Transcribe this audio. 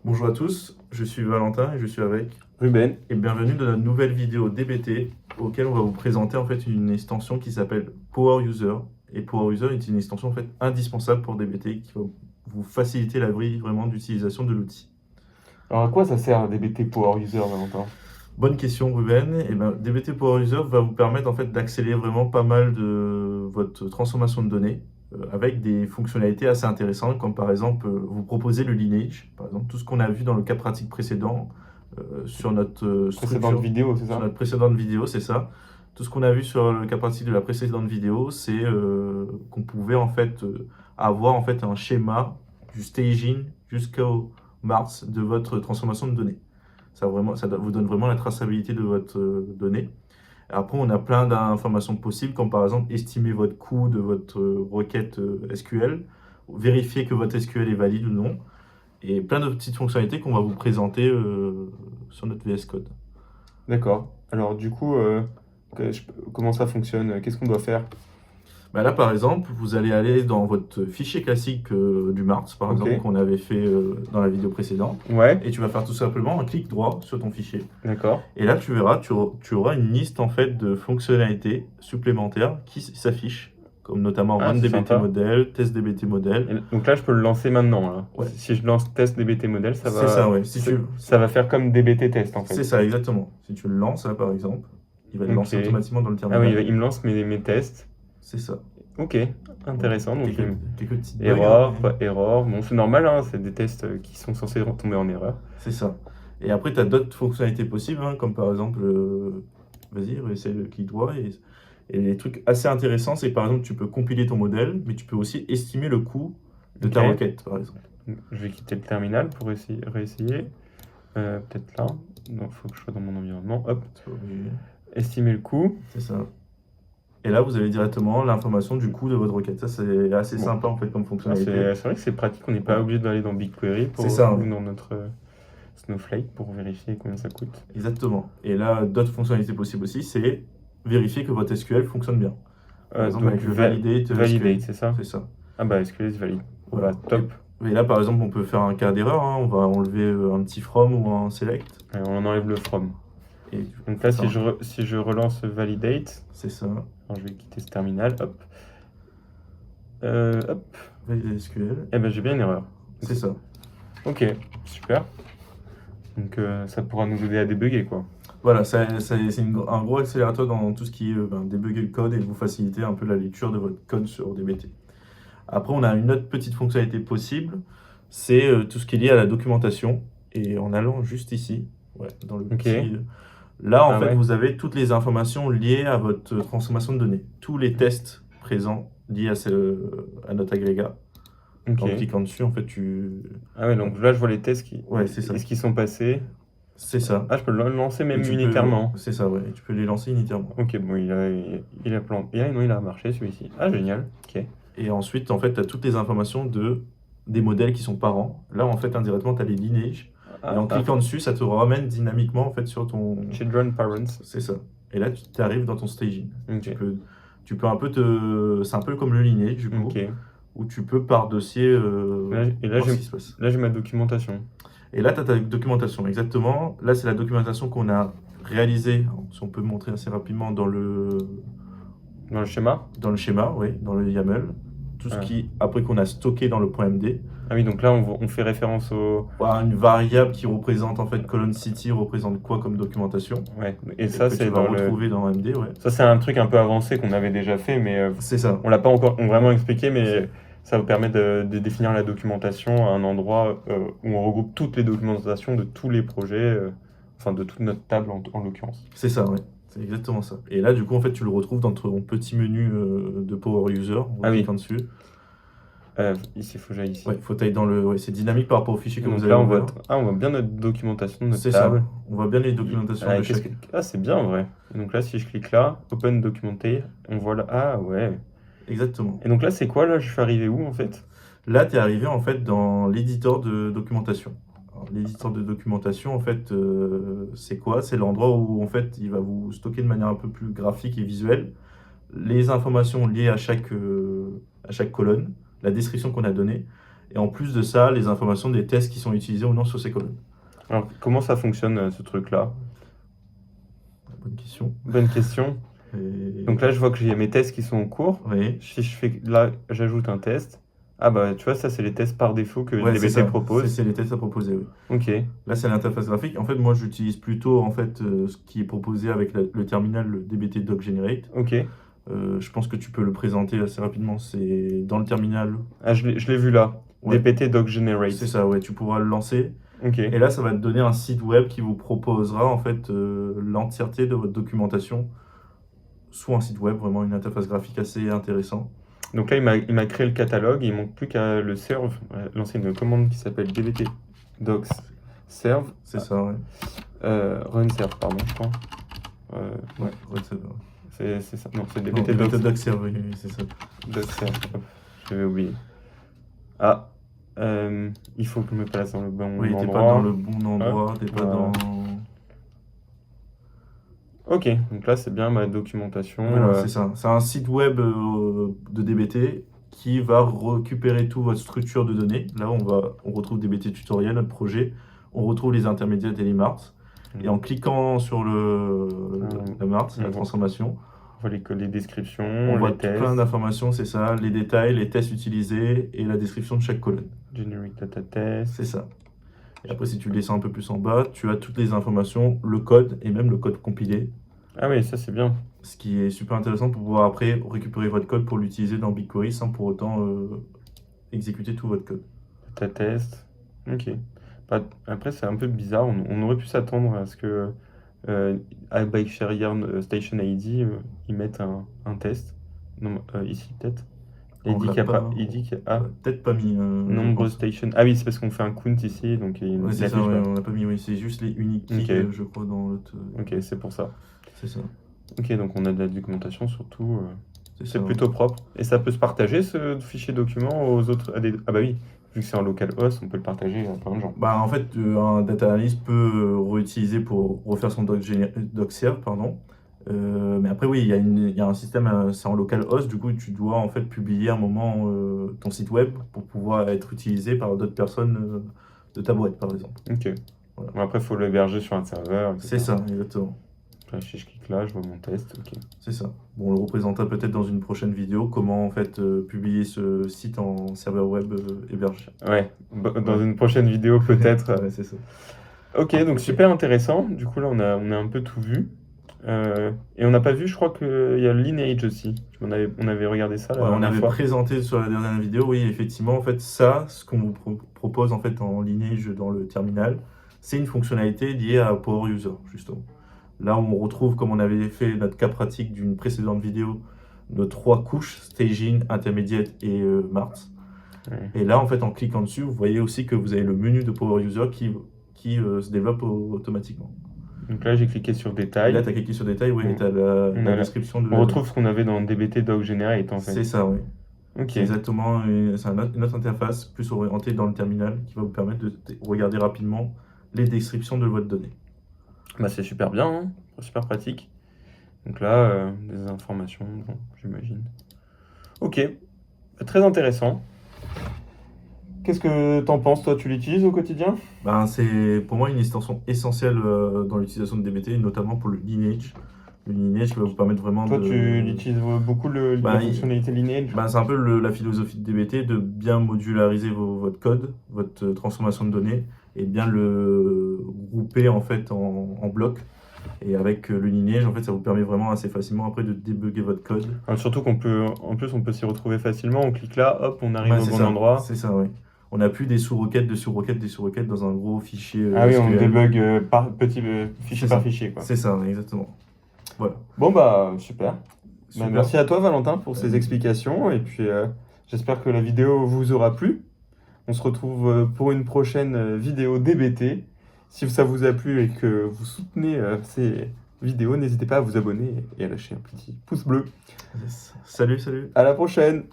Bonjour à tous, je suis Valentin et je suis avec Ruben. et bienvenue dans notre nouvelle vidéo DBT auquel on va vous présenter en fait une extension qui s'appelle Power User. Et Power User est une extension en fait indispensable pour DBT qui va vous faciliter la vie vraiment d'utilisation de l'outil. Alors à quoi ça sert DBT Power User, Valentin? Bonne question Ruben. Et ben, DBT Power User va vous permettre en fait d'accélérer vraiment pas mal de votre transformation de données avec des fonctionnalités assez intéressantes comme par exemple vous proposer le lineage, par exemple tout ce qu'on a vu dans le cas pratique précédent sur notre Précédente structure, vidéo, c'est sur ça? notre précédente vidéo, c'est ça. Tout ce qu'on a vu sur le cas pratique de la précédente vidéo, c'est qu'on pouvait en fait avoir en fait un schéma du staging jusqu'au mars de votre transformation de données. Ça vous donne vraiment la traçabilité de votre donnée. Après, on a plein d'informations possibles, comme par exemple estimer votre coût de votre requête SQL, vérifier que votre SQL est valide ou non, et plein de petites fonctionnalités qu'on va vous présenter sur notre VS Code. D'accord. Alors du coup, comment ça fonctionne? Qu'est-ce qu'on doit faire? Bah là, par exemple, vous allez aller dans votre fichier classique du Mars, par Ok. exemple, qu'on avait fait dans la vidéo précédente, Ouais, et tu vas faire tout simplement un clic droit sur ton fichier. d'accord. Et là, tu verras, tu auras une liste en fait de fonctionnalités supplémentaires qui s'affichent, comme notamment Ah, c'est RunDBT sympa. Model, TestDBT Model. Donc là, je peux le lancer maintenant, là. Ouais, Si je lance test DBT model, c'est ça, ouais. ça va faire comme DBT test, en C'est fait. ça, exactement. Si tu le lances, là, par exemple, il va le Ok. lancer automatiquement dans le Ah oui, terminal. il me lance mes tests. C'est ça. Ok, Bon, intéressant. Donc, quelques petites bugs, hein, erreur, mais pas erreur. Bon, c'est normal, hein, c'est des tests qui sont censés tomber en erreur. c'est ça. Et après, tu as d'autres fonctionnalités possibles, hein, comme par exemple, vas-y, essaye le clic droit. Et les trucs assez intéressants, c'est par exemple, tu peux compiler ton modèle, mais tu peux aussi estimer le coût de ta Ok. requête, par exemple. Je vais quitter le terminal pour réessayer. Peut-être là. Non, il faut que je sois dans mon environnement. Hop. C'est pas obligé. Estimer le coût. C'est ça. Et là, vous avez directement l'information du coût de votre requête. Ça, c'est assez Bon. sympa en fait comme Ah, fonctionnalité. c'est vrai que c'est pratique. On n'est pas obligé d'aller dans BigQuery C'est ça, ou oui. dans notre Snowflake pour vérifier combien ça coûte. Exactement. Et là, d'autres fonctionnalités possibles aussi, c'est vérifier que votre SQL fonctionne bien. Par exemple, Donc, avec le validate validate, SQL. c'est ça? C'est ça. Ah bah, SQL is valide. Voilà. Bah, top. Et là, par exemple, on peut faire un cas d'erreur, hein. On va enlever un petit from ou un select. Allez, on enlève le from. Et Donc là, ça, si je relance validate, c'est ça. alors je vais quitter ce terminal. Hop. Hop. Validate SQL. Eh ben, j'ai bien une erreur. C'est ça. Ok, super. Donc ça pourra nous aider à débugger, quoi. Voilà, c'est un gros accélérateur dans tout ce qui est débugger le code et vous faciliter un peu la lecture de votre code sur DBT. Après, on a une autre petite fonctionnalité possible, c'est tout ce qui est lié à la documentation. Et en allant juste ici, ouais, dans le Ok. petit... Là, en Ah fait, ouais. vous avez toutes les informations liées à votre transformation de données. Tous les tests présents liés à notre agrégat. Ok. En cliquant dessus, en fait, Ah ouais, donc là, je vois les tests Ouais, c'est ça. est-ce qu'ils sont passés. C'est ça. Ah, je peux le lancer Et même tu peux... unitairement. C'est ça, ouais. Et tu peux les lancer unitairement. Ok, bon, il a planté. Ah non, il a marché celui-ci. Ah, génial. Ok. Et ensuite, en fait, tu as toutes les informations des modèles qui sont parents. Là, en fait, indirectement, tu as les lineages. Et en cliquant dessus, ça te ramène dynamiquement en fait sur ton... Children Parents. C'est ça. Et là, tu arrives dans ton staging. Ok. Tu peux un peu te... C'est un peu comme le lineage, du coup, Ok. où tu peux par dossier Et là, voir ce qui se passe. j'ai ma documentation. Et là, tu as ta documentation, exactement. Là, c'est la documentation qu'on a réalisée, si on peut montrer assez rapidement, Dans le schéma. dans le schéma, oui, dans le YAML. Tout ce qui, après qu'on a stocké dans le .md. Ah oui, donc là, on fait référence au... Voilà, une variable qui représente, en fait, colonne city représente quoi comme documentation. Ouais, et ça, que c'est tu vas dans retrouver dans MD, ouais. Ça, c'est un truc un peu avancé qu'on avait déjà fait, mais C'est ça. on l'a pas encore vraiment expliqué, mais ça vous permet de définir la documentation à un endroit où on regroupe toutes les documentations de tous les projets, enfin de toute notre table en l'occurrence. C'est ça, ouais. C'est exactement ça. Et là, du coup, en fait, tu le retrouves dans ton petit menu de Power User. On va cliquer dessus. Ici, il faut que j'aille ici. Ouais, faut aller dans le... Ouais, c'est dynamique par rapport au fichier que Donc vous avez là, ouvert. on voit bien notre documentation de notre C'est table. ça. On voit bien les documentations de chaque... Ah, c'est bien, en vrai. Et donc là, si je clique là, Open Documenté, on voit là... Ah, ouais. Exactement. Et donc là, c'est quoi, là? Je suis arrivé où, en fait? Là, tu es arrivé, en fait, dans l'éditeur de documentation. L'éditeur de documentation, en fait, c'est quoi? C'est l'endroit où, en fait, il va vous stocker de manière un peu plus graphique et visuelle les informations liées à chaque colonne, la description qu'on a donnée, Et en plus de ça, les informations des tests qui sont utilisés ou non sur ces colonnes. Alors, comment ça fonctionne ce truc-là? Bonne question. Bonne question. Et... Donc là, je vois que j'ai mes tests qui sont en cours. Oui. Si je fais là, j'ajoute un test. Ah bah, tu vois, ça, c'est les tests par défaut que Ouais, c'est DBT ça. propose. C'est les tests à proposer, oui. Ok, Là, c'est l'interface graphique. En fait, moi, j'utilise plutôt en fait, ce qui est proposé avec le terminal, le DBT Doc Generate. ok. Je pense que tu peux le présenter assez rapidement. C'est dans le terminal. Ah, je l'ai vu là. Ouais. DBT Doc Generate. C'est ça, ouais. Tu pourras le lancer. Ok. Et là, ça va te donner un site web qui vous proposera en fait l'entièreté de votre documentation sous un site web, vraiment une interface graphique assez intéressante. Donc là, il m'a créé le catalogue. Il manque plus qu'à le serve, lancer une commande qui s'appelle DBT Docs Serve. C'est ça, ouais. Run serve, pardon, je crois. Ouais, c'est C'est ça. Non, c'est non, DBT DBT Docs Doc Serve, oui, c'est ça. Docs Serve. Hop, je vais oublier. Ah, il faut que je me place dans le bon Oui, t'es endroit. pas dans le bon endroit, t'es pas Voilà. dans... Ok, donc là, c'est bien ma documentation. Voilà, c'est ça. C'est un site web de DBT qui va récupérer toute votre structure de données. Là, on retrouve DBT tutoriel, notre projet. On retrouve les intermédiaires et les marts. Et en cliquant sur la mart, la transformation, on voit les descriptions, on voit les tests. plein d'informations, c'est ça, les détails, les tests utilisés et la description de chaque colonne. Generic data test. C'est ça. Et après, si tu descends un peu plus en bas, tu as toutes les informations, le code et même le code compilé. Ah oui, ça c'est bien. Ce qui est super intéressant pour pouvoir après récupérer votre code pour l'utiliser dans BigQuery sans pour autant exécuter tout votre code. Data test. Ok. Bah, après, c'est un peu bizarre. On aurait pu s'attendre à ce que à Bike Share Yarn Station ID, ils mettent un test. Non, ici peut-être. Et il dit qu'il y a pas. Il dit qu'il y a. Ah, peut-être pas mis. nombre station. Ah oui, c'est parce qu'on fait un count ici, donc il Ouais, c'est ça, affiche ouais, pas. on n'a pas mis, oui, c'est juste les uniques keys, Ok. je crois, dans l'autre. Ok, c'est pour ça. C'est ça. Ok, donc on a de la documentation surtout. C'est ça, C'est ouais. plutôt propre. Et ça peut se partager ce fichier document aux autres. Ah bah oui, vu que c'est en localhost, on peut le partager à plein de gens. Bah, en fait, un data analyst peut réutiliser pour refaire son doc serve, pardon. Mais après, oui, il y a un système, c'est en localhost, du coup, tu dois en fait publier à un moment ton site web pour pouvoir être utilisé par d'autres personnes de ta boîte, par exemple. Ok. Voilà. Bon, après, il faut l'héberger sur un serveur, etc. C'est ça, exactement. Après, si je clique là, je vois mon test. Ok. C'est ça. Bon, on le représentera peut-être dans une prochaine vidéo, comment en fait publier ce site en serveur web hébergé. Ouais, dans une prochaine vidéo peut-être. Ouais, c'est ça. Ok, donc super intéressant. Du coup, là, on a un peu tout vu. Et on n'a pas vu, je crois qu'il y a le lineage aussi. On avait regardé ça la Ouais, on dernière avait fois. présenté sur la dernière vidéo, oui, effectivement, en fait, ça, ce qu'on vous propose en fait en lineage dans le terminal, c'est une fonctionnalité liée à Power User, justement. Là, on retrouve, comme on avait fait notre cas pratique d'une précédente vidéo, nos 3 couches, staging, intermediate et mart. Ouais. Et là, en fait, en cliquant dessus, vous voyez aussi que vous avez le menu de Power User qui se développe automatiquement. Donc là, j'ai cliqué sur Et détail. là, tu as cliqué sur détail, oui, et tu as la description de On retrouve ce qu'on avait dans DBT Doc Generate en fait. C'est ça, oui. Ok. C'est exactement c'est une autre interface plus orientée dans le terminal qui va vous permettre de regarder rapidement les descriptions de votre donnée. Bah, c'est super bien, hein, super pratique. Donc là, des informations, bon, j'imagine. Ok, très intéressant. Qu'est-ce que t'en penses, toi? Tu l'utilises au quotidien? Ben, c'est pour moi une extension essentielle dans l'utilisation de DBT, notamment pour le lineage. Le lineage qui va vous permettre vraiment Toi, de... tu utilises beaucoup la Bah, fonctionnalité lineage? Ben, c'est un peu la philosophie de DBT de bien modulariser votre code, votre transformation de données, et bien le grouper en fait en blocs. Et avec le lineage, en fait, ça vous permet vraiment assez facilement après de débugger votre code. Alors, surtout en plus, on peut s'y retrouver facilement. On clique là, hop, on arrive Ouais, au c'est bon ça, endroit. c'est ça, oui. On n'a plus des sous-requêtes, de sous-requêtes, des sous-requêtes dans un gros fichier Ah oui, on SQL. débug fichier C'est par ça. fichier, quoi. C'est ça, exactement. Voilà. Bon, bah, super. Bah, Super. merci à toi, Valentin, pour ces explications. Et puis, j'espère que la vidéo vous aura plu. On se retrouve pour une prochaine vidéo DBT. Si ça vous a plu et que vous soutenez ces vidéos, n'hésitez pas à vous abonner et à lâcher un petit pouce bleu. Salut, salut. À la prochaine!